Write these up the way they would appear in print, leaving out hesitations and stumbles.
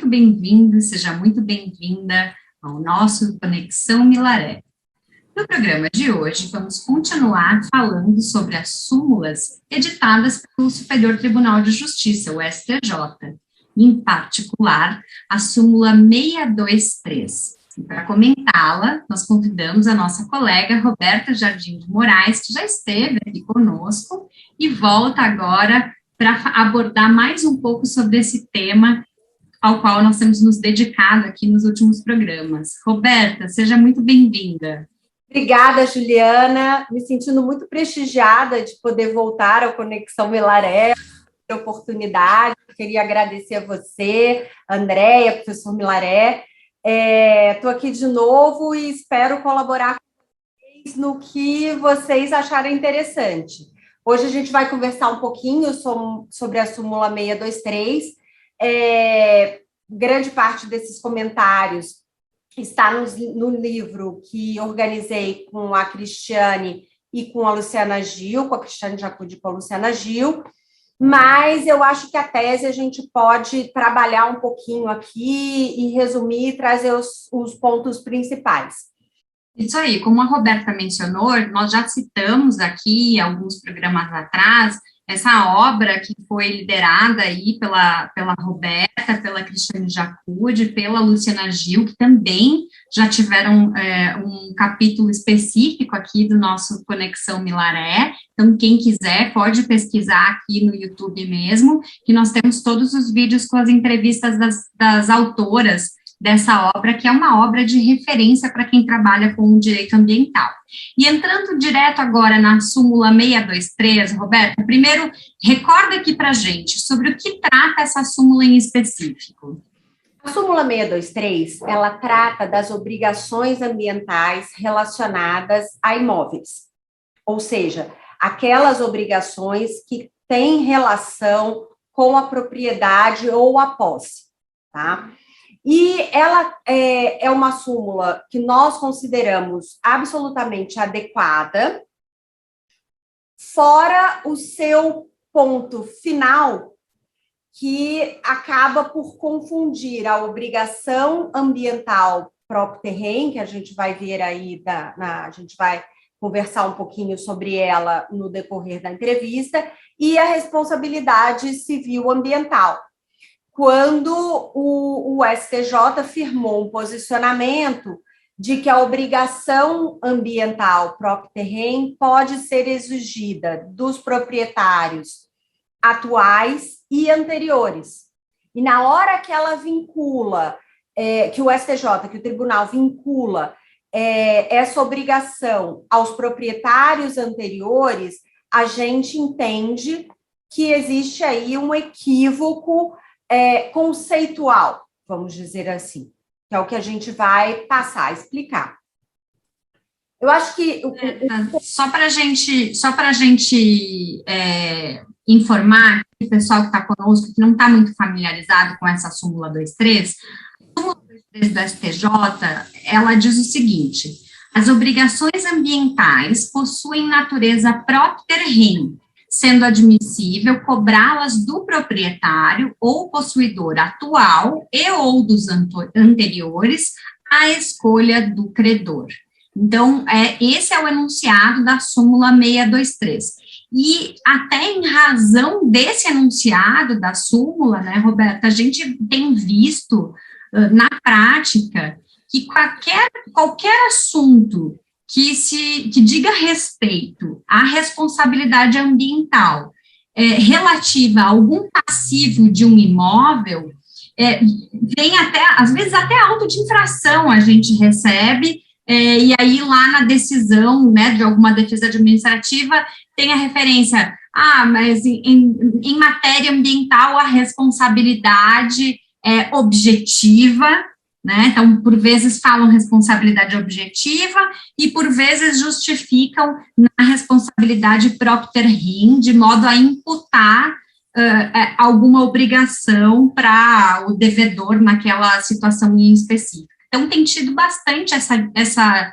muito bem-vindo, seja muito bem-vinda ao nosso Conexão Milaré. No programa de hoje, vamos continuar falando sobre as súmulas editadas pelo Superior Tribunal de Justiça, o STJ, em particular, a súmula 623. E para comentá-la, nós convidamos a nossa colega Roberta Jardim de Moraes, que já esteve aqui conosco, e volta agora para abordar mais um pouco sobre esse tema ao qual nós temos nos dedicado aqui nos últimos programas. Roberta, seja muito bem-vinda. Obrigada, Juliana. Me sentindo muito prestigiada de poder voltar ao Conexão Milaré, a oportunidade. Queria agradecer a você, a Andréia, professor Milaré. Estou aqui de novo e espero colaborar com vocês no que vocês acharem interessante. Hoje a gente vai conversar um pouquinho sobre a súmula 623. Grande parte desses comentários está no livro que organizei com a Cristiane e com a Luciana Gil, com a Cristiane Jacude e com a Luciana Gil, mas eu acho que a tese a gente pode trabalhar um pouquinho aqui e resumir e trazer os pontos principais. Isso aí, como a Roberta mencionou, nós já citamos aqui, alguns programas atrás, essa obra que foi liderada aí pela Roberta, pela Cristiane Jacude, pela Luciana Gil, que também já tiveram um capítulo específico aqui do nosso Conexão Milaré. Então, quem quiser pode pesquisar aqui no YouTube mesmo, que nós temos todos os vídeos com as entrevistas das autoras dessa obra, que é uma obra de referência para quem trabalha com o direito ambiental. E entrando direto agora na súmula 623, Roberto, primeiro, recorda aqui para a gente sobre o que trata essa súmula em específico. A súmula 623, ela trata das obrigações ambientais relacionadas a imóveis, ou seja, aquelas obrigações que têm relação com a propriedade ou a posse, tá? E ela é uma súmula que nós consideramos absolutamente adequada, fora o seu ponto final, que acaba por confundir a obrigação ambiental próprio terreno, que a gente vai ver aí, a gente vai conversar um pouquinho sobre ela no decorrer da entrevista, e a responsabilidade civil ambiental. Quando o STJ firmou um posicionamento de que a obrigação ambiental próprio terreno pode ser exigida dos proprietários atuais e anteriores. E na hora que ela vincula, que o STJ, que o tribunal vincula essa obrigação aos proprietários anteriores, a gente entende que existe aí um equívoco conceitual, vamos dizer assim, que é o que a gente vai passar a explicar. Eu acho que... Só para a gente informar o pessoal que está conosco, que não está muito familiarizado com essa súmula 23, a súmula 23 do STJ, ela diz o seguinte: as obrigações ambientais possuem natureza própria rem, sendo admissível cobrá-las do proprietário ou possuidor atual e ou dos anteriores à escolha do credor. Então, esse é o enunciado da súmula 623. E até em razão desse enunciado da súmula, né, Roberta, a gente tem visto na prática que qualquer assunto que diga respeito à responsabilidade ambiental relativa a algum passivo de um imóvel, vem até, às vezes, até auto de infração a gente recebe, e aí lá na decisão, né, de alguma defesa administrativa, tem a referência, mas em matéria ambiental a responsabilidade é objetiva, né? Então, por vezes falam responsabilidade objetiva e por vezes justificam na responsabilidade propter rem, de modo a imputar alguma obrigação para o devedor naquela situação em específico. Então, tem tido bastante essa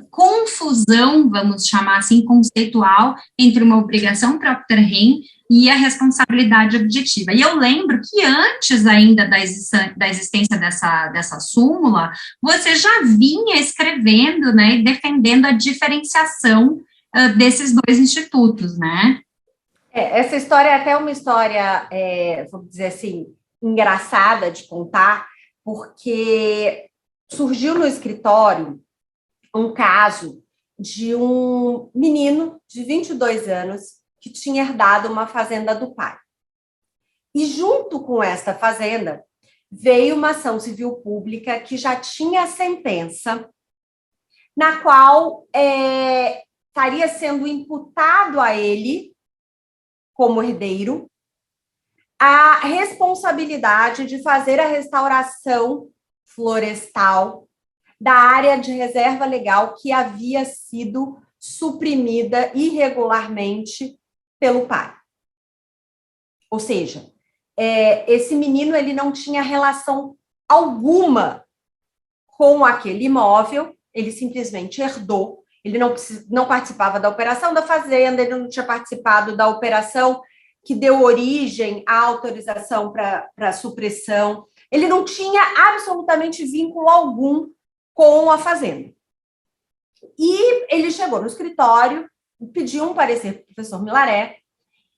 confusão, vamos chamar assim, conceitual, entre uma obrigação propter rem e a responsabilidade objetiva. E eu lembro que antes ainda da existência dessa súmula, você já vinha escrevendo, né, e defendendo a diferenciação desses dois institutos, né? Essa história é até uma história, vamos dizer assim, engraçada de contar, porque surgiu no escritório um caso de um menino de 22 anos que tinha herdado uma fazenda do pai. E junto com esta fazenda veio uma ação civil pública que já tinha a sentença na qual estaria sendo imputado a ele, como herdeiro, a responsabilidade de fazer a restauração florestal da área de reserva legal que havia sido suprimida irregularmente pelo pai. Ou seja, esse menino ele não tinha relação alguma com aquele imóvel, ele simplesmente herdou, ele não participava da operação da fazenda, ele não tinha participado da operação que deu origem à autorização para a supressão, ele não tinha absolutamente vínculo algum com a fazenda. E ele chegou no escritório, pediu um parecer para o professor Milaré,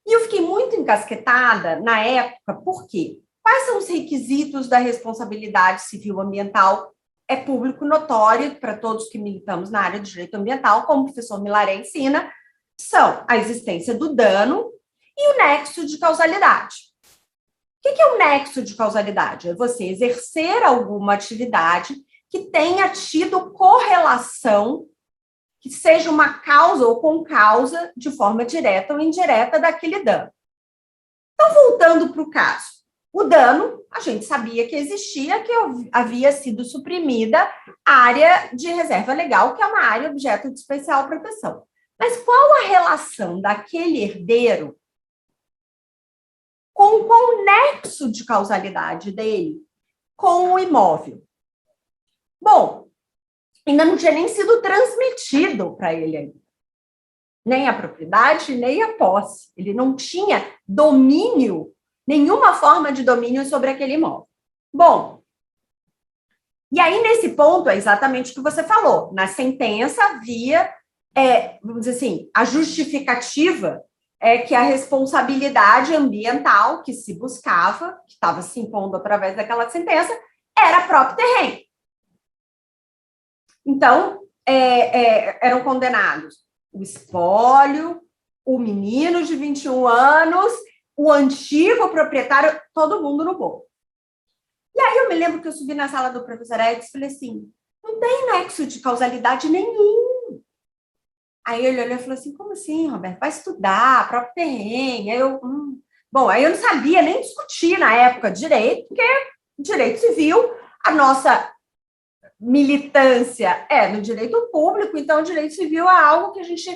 e eu fiquei muito encasquetada na época, por quê? Quais são os requisitos da responsabilidade civil ambiental? É público notório para todos que militamos na área de direito ambiental, como o professor Milaré ensina, são a existência do dano e o nexo de causalidade. O que é o nexo de causalidade? É você exercer alguma atividade que tenha tido correlação, que seja uma causa ou com causa, de forma direta ou indireta, daquele dano. Então, voltando para o caso, o dano, a gente sabia que existia, que havia sido suprimida a área de reserva legal, que é uma área objeto de especial proteção. Mas qual a relação daquele herdeiro com o nexo de causalidade dele com o imóvel? Bom, ainda não tinha nem sido transmitido para ele ainda. Nem a propriedade, nem a posse. Ele não tinha domínio, nenhuma forma de domínio sobre aquele imóvel. Bom, e aí nesse ponto é exatamente o que você falou. Na sentença havia, vamos dizer assim, a justificativa é que a responsabilidade ambiental que se buscava, que estava se impondo através daquela sentença, era próprio terreno. Então, eram condenados o espólio, o menino de 21 anos, o antigo proprietário, todo mundo no bolo. E aí eu me lembro que eu subi na sala do professor Edson e falei assim, não tem nexo de causalidade nenhum. Aí ele olhou e falou assim, como assim, Roberto? Vai estudar, próprio terreno. Aí eu, Bom, aí eu não sabia nem discutir na época direito, porque direito civil, a nossa militância no direito público, então o direito civil é algo que a gente,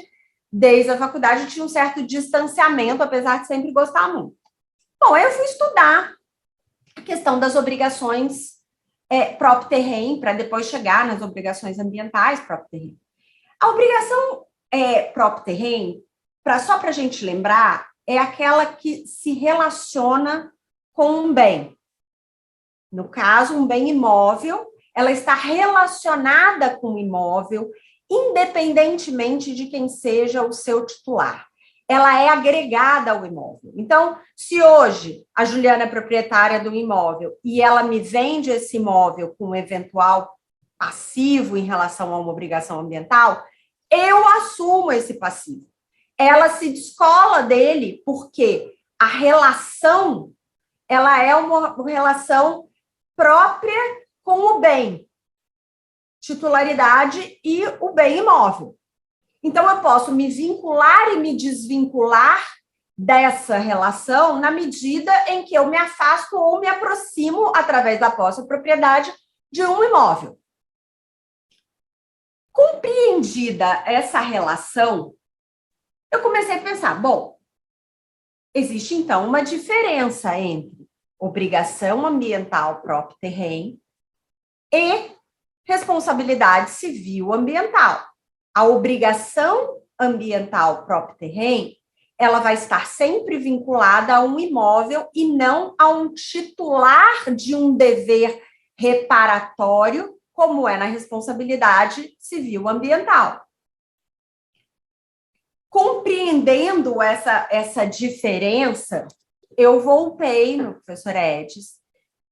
desde a faculdade, tinha um certo distanciamento, apesar de sempre gostar muito. Bom, aí eu fui estudar a questão das obrigações próprio terreno, para depois chegar nas obrigações ambientais próprio terreno. A obrigação próprio terreno, só para a gente lembrar, é aquela que se relaciona com um bem. No caso, um bem imóvel, ela está relacionada com o imóvel, independentemente de quem seja o seu titular. Ela é agregada ao imóvel. Então, se hoje a Juliana é proprietária do imóvel e ela me vende esse imóvel com um eventual passivo em relação a uma obrigação ambiental, eu assumo esse passivo. Ela se descola dele porque a relação, ela é uma relação própria com o bem, titularidade e o bem imóvel. Então, eu posso me vincular e me desvincular dessa relação na medida em que eu me afasto ou me aproximo, através da posse ou propriedade, de um imóvel. Compreendida essa relação, eu comecei a pensar, bom, existe então uma diferença entre obrigação ambiental próprio terreno e responsabilidade civil ambiental. A obrigação ambiental próprio terreno, ela vai estar sempre vinculada a um imóvel e não a um titular de um dever reparatório, como é na responsabilidade civil ambiental. Compreendendo essa diferença, eu voltei no professor Edis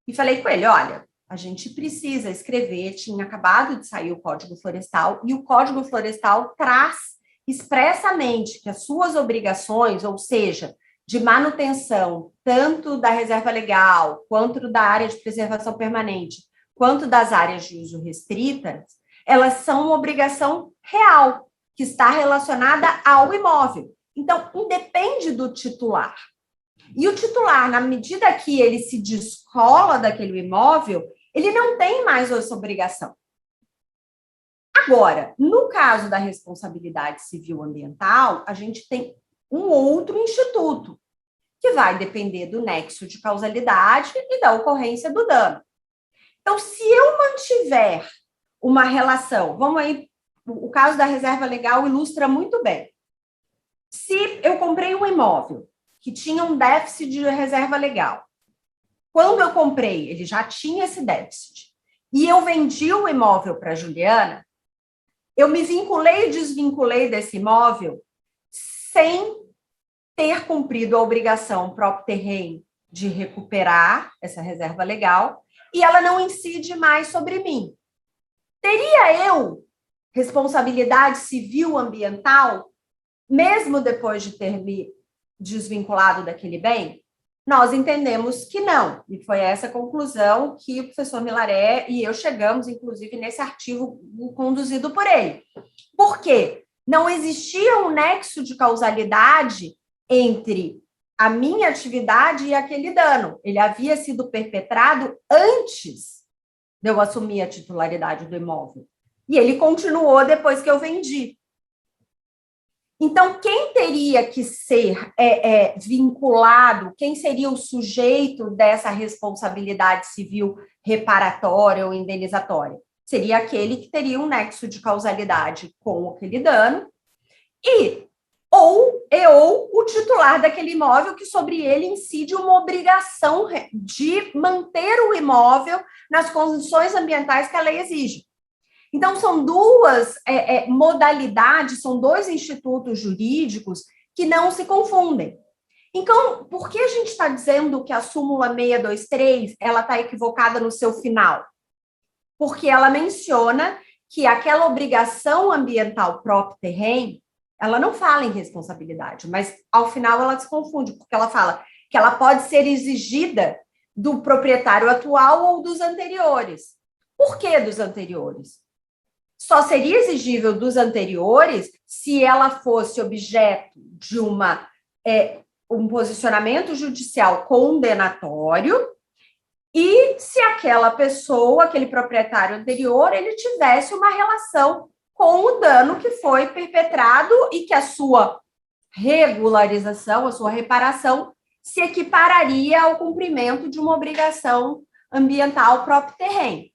e falei com ele, olha, a gente precisa escrever, tinha acabado de sair o Código Florestal, e o Código Florestal traz expressamente que as suas obrigações, ou seja, de manutenção, tanto da reserva legal, quanto da área de preservação permanente, quanto das áreas de uso restritas, elas são uma obrigação real, que está relacionada ao imóvel. Então, independe do titular. E o titular, na medida que ele se descola daquele imóvel, ele não tem mais essa obrigação. Agora, no caso da responsabilidade civil ambiental, a gente tem um outro instituto, que vai depender do nexo de causalidade e da ocorrência do dano. Então, se eu mantiver uma relação, vamos aí, o caso da reserva legal ilustra muito bem. Se eu comprei um imóvel que tinha um déficit de reserva legal, quando eu comprei, ele já tinha esse déficit, e eu vendi o imóvel para a Juliana, eu me vinculei e desvinculei desse imóvel sem ter cumprido a obrigação próprio terreno de recuperar essa reserva legal, e ela não incide mais sobre mim. Teria eu responsabilidade civil ambiental, mesmo depois de ter me desvinculado daquele bem? Nós entendemos que não, e foi essa a conclusão que o professor Milaré e eu chegamos, inclusive, nesse artigo conduzido por ele. Por quê? Não existia um nexo de causalidade entre a minha atividade e aquele dano. Ele havia sido perpetrado antes de eu assumir a titularidade do imóvel. E ele continuou depois que eu vendi. Então, quem teria que ser vinculado, quem seria o sujeito dessa responsabilidade civil reparatória ou indenizatória? Seria aquele que teria um nexo de causalidade com aquele dano ou o titular daquele imóvel, que sobre ele incide uma obrigação de manter o imóvel nas condições ambientais que a lei exige. Então, são duas modalidades, são dois institutos jurídicos que não se confundem. Então, por que a gente está dizendo que a súmula 623 ela está equivocada no seu final? Porque ela menciona que aquela obrigação ambiental próprio terreno, ela não fala em responsabilidade, mas ao final ela se confunde, porque ela fala que ela pode ser exigida do proprietário atual ou dos anteriores. Por que dos anteriores? Só seria exigível dos anteriores se ela fosse objeto de um posicionamento judicial condenatório e se aquela pessoa, aquele proprietário anterior, ele tivesse uma relação com o dano que foi perpetrado e que a sua regularização, a sua reparação, se equipararia ao cumprimento de uma obrigação ambiental próprio terreno.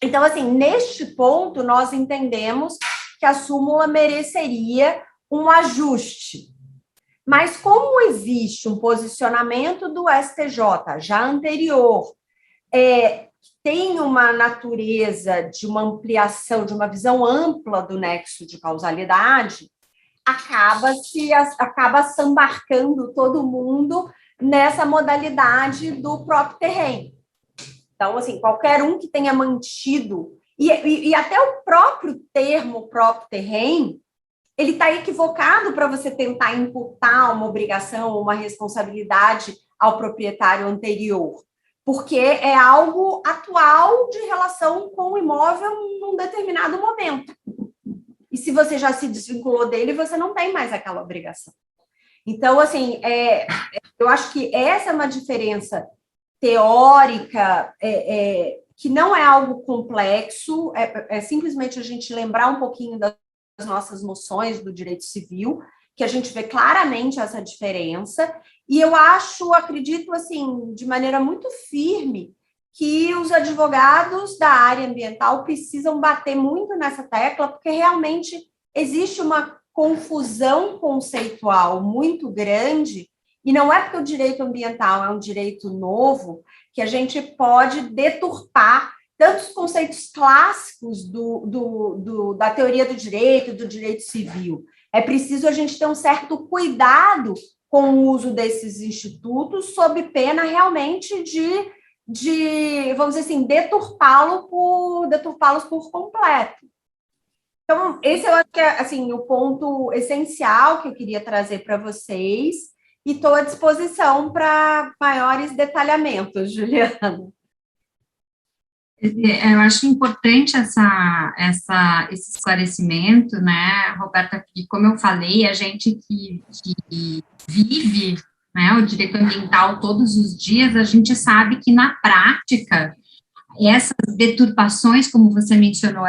Então, assim, neste ponto, nós entendemos que a súmula mereceria um ajuste. Mas como existe um posicionamento do STJ já anterior, tem uma natureza de uma ampliação, de uma visão ampla do nexo de causalidade, acaba sambarcando todo mundo nessa modalidade do próprio terreno. Então, assim, qualquer um que tenha mantido, e até o próprio termo próprio terreno, ele está equivocado para você tentar imputar uma obrigação ou uma responsabilidade ao proprietário anterior, porque é algo atual de relação com o imóvel num determinado momento. E se você já se desvinculou dele, você não tem mais aquela obrigação. Então, assim, eu acho que essa é uma diferença teórica, que não é algo complexo, é simplesmente a gente lembrar um pouquinho das nossas noções do direito civil, que a gente vê claramente essa diferença, e eu acredito, assim, de maneira muito firme, que os advogados da área ambiental precisam bater muito nessa tecla, porque realmente existe uma confusão conceitual muito grande, e não é porque o direito ambiental é um direito novo que a gente pode deturpar tantos conceitos clássicos da teoria do direito civil. É preciso a gente ter um certo cuidado com o uso desses institutos, sob pena realmente de vamos dizer assim, deturpá-los por completo. Então, esse eu acho que é assim, o ponto essencial que eu queria trazer para vocês, e estou à disposição para maiores detalhamentos, Juliana. Eu acho importante esse esclarecimento, né, Roberta, porque, como eu falei, a gente que vive, né, o direito ambiental todos os dias, a gente sabe que, na prática, essas deturpações, como você mencionou,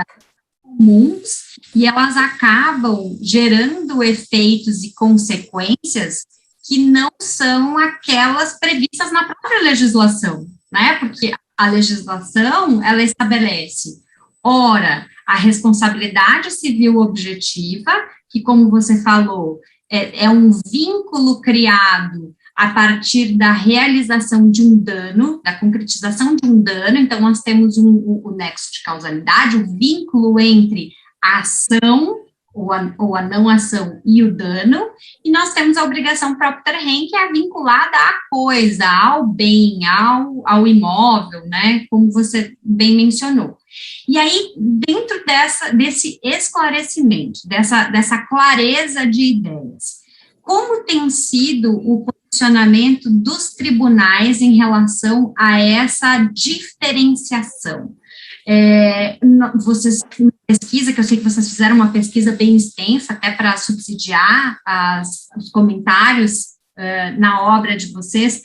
comuns, e elas acabam gerando efeitos e consequências que não são aquelas previstas na própria legislação, né? Porque a legislação, ela estabelece, ora, a responsabilidade civil objetiva, que, como você falou, é um vínculo criado a partir da realização de um dano, da concretização de um dano. Então, nós temos o nexo de causalidade, o vínculo entre a ação ou a não ação e o dano, e nós temos a obrigação propter rem, que é vinculada à coisa, ao bem, ao imóvel, né, como você bem mencionou. E aí, dentro desse esclarecimento, dessa clareza de ideias, como tem sido o posicionamento dos tribunais em relação a essa diferenciação? Vocês, pesquisa, que eu sei que vocês fizeram uma pesquisa bem extensa, até para subsidiar os comentários na obra de vocês,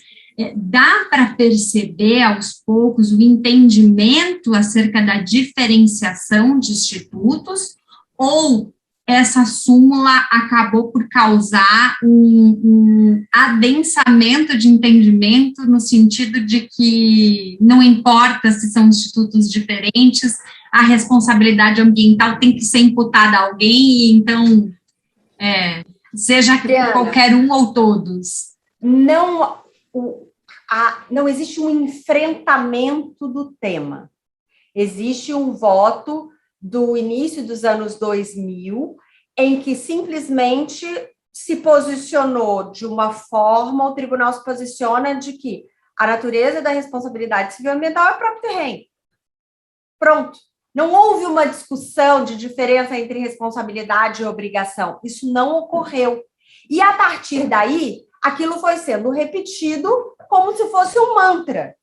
dá para perceber aos poucos o entendimento acerca da diferenciação de institutos, ou essa súmula acabou por causar um adensamento de entendimento, no sentido de que não importa se são institutos diferentes, a responsabilidade ambiental tem que ser imputada a alguém, e então, seja Adriana, qualquer um ou todos. Não existe um enfrentamento do tema. Existe um voto do início dos anos 2000, em que simplesmente se posicionou de uma forma, o tribunal se posiciona de que a natureza da responsabilidade civil ambiental é próprio terreno. Pronto. Não houve uma discussão de diferença entre responsabilidade e obrigação. Isso não ocorreu. E, a partir daí, aquilo foi sendo repetido como se fosse um mantra.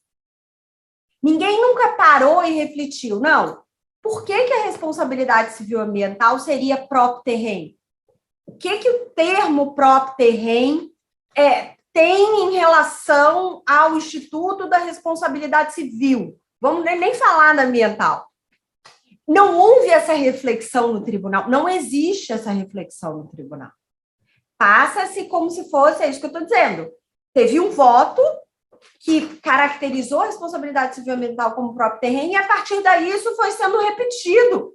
Ninguém nunca parou e refletiu, não. Por que a responsabilidade civil ambiental seria próprio terreno? O que o termo próprio terreno tem em relação ao Instituto da Responsabilidade Civil? Vamos nem falar da ambiental. Não houve essa reflexão no tribunal, não existe essa reflexão no tribunal. Passa-se como se fosse, é isso que eu estou dizendo. Teve um voto que caracterizou a responsabilidade civil ambiental como próprio terreno, e a partir daí isso foi sendo repetido.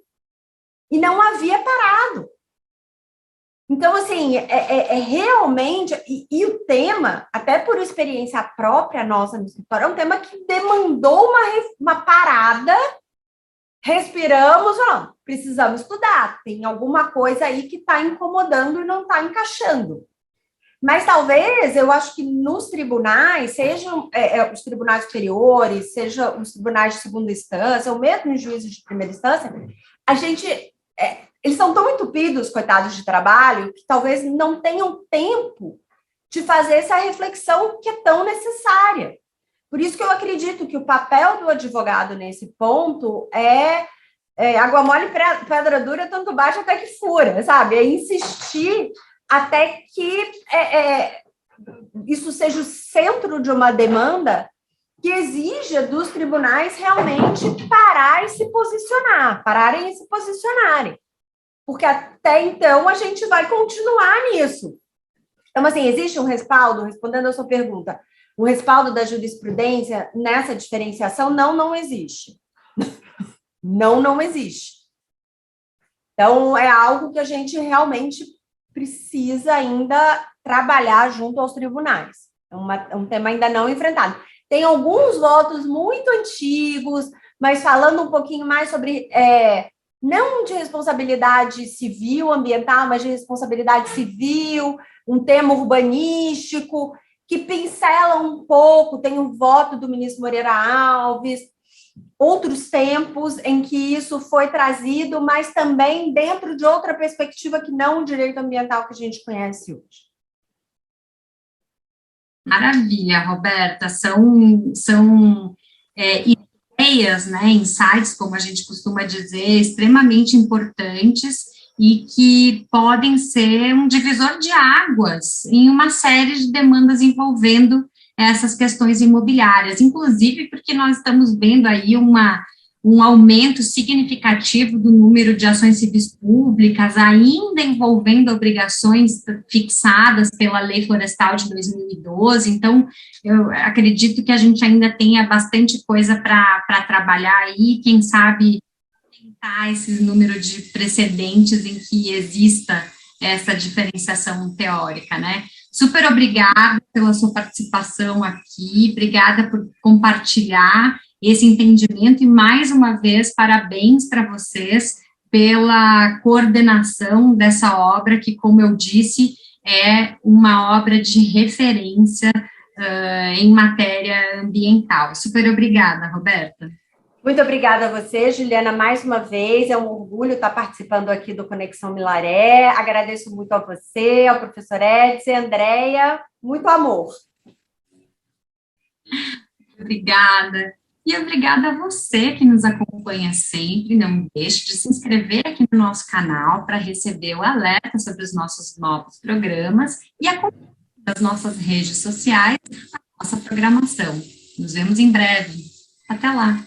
E não havia parado. Então, assim, realmente... E o tema, até por experiência própria nossa no escritório, é um tema que demandou uma parada, respiramos, precisamos estudar, tem alguma coisa aí que está incomodando e não está encaixando. Mas talvez, eu acho que nos tribunais, sejam os tribunais superiores, sejam os tribunais de segunda instância, ou mesmo os juízes de primeira instância, eles são tão entupidos, coitados de trabalho, que talvez não tenham tempo de fazer essa reflexão que é tão necessária. Por isso que eu acredito que o papel do advogado nesse ponto água mole, pedra dura, tanto baixa até que fura, sabe? É insistir até que isso seja o centro de uma demanda que exija dos tribunais realmente pararem e se posicionarem. Porque até então a gente vai continuar nisso. Então, assim, existe um respaldo, respondendo a sua pergunta, um respaldo da jurisprudência nessa diferenciação? Não existe. Não existe. Então, é algo que a gente realmente precisa ainda trabalhar junto aos tribunais. É um tema ainda não enfrentado. Tem alguns votos muito antigos, mas falando um pouquinho mais sobre, não de responsabilidade civil, ambiental, mas de responsabilidade civil, um tema urbanístico, que pincela um pouco, tem o voto do ministro Moreira Alves, outros tempos em que isso foi trazido, mas também dentro de outra perspectiva que não o direito ambiental que a gente conhece hoje. Maravilha, Roberta. São ideias, né, insights, como a gente costuma dizer, extremamente importantes e que podem ser um divisor de águas em uma série de demandas envolvendo essas questões imobiliárias, inclusive porque nós estamos vendo aí um aumento significativo do número de ações civis públicas, ainda envolvendo obrigações fixadas pela Lei Florestal de 2012, então, eu acredito que a gente ainda tenha bastante coisa para trabalhar aí, quem sabe aumentar esse número de precedentes em que exista essa diferenciação teórica, né? Super obrigada pela sua participação aqui, obrigada por compartilhar esse entendimento e, mais uma vez, parabéns para vocês pela coordenação dessa obra, que, como eu disse, é uma obra de referência em matéria ambiental. Super obrigada, Roberta. Muito obrigada a você, Juliana, mais uma vez. É um orgulho estar participando aqui do Conexão Milaré. Agradeço muito a você, ao professor Edson, Andréia. Muito amor. Obrigada. E obrigada a você que nos acompanha sempre. Não deixe de se inscrever aqui no nosso canal para receber o alerta sobre os nossos novos programas e acompanhar nas nossas redes sociais a nossa programação. Nos vemos em breve. Até lá!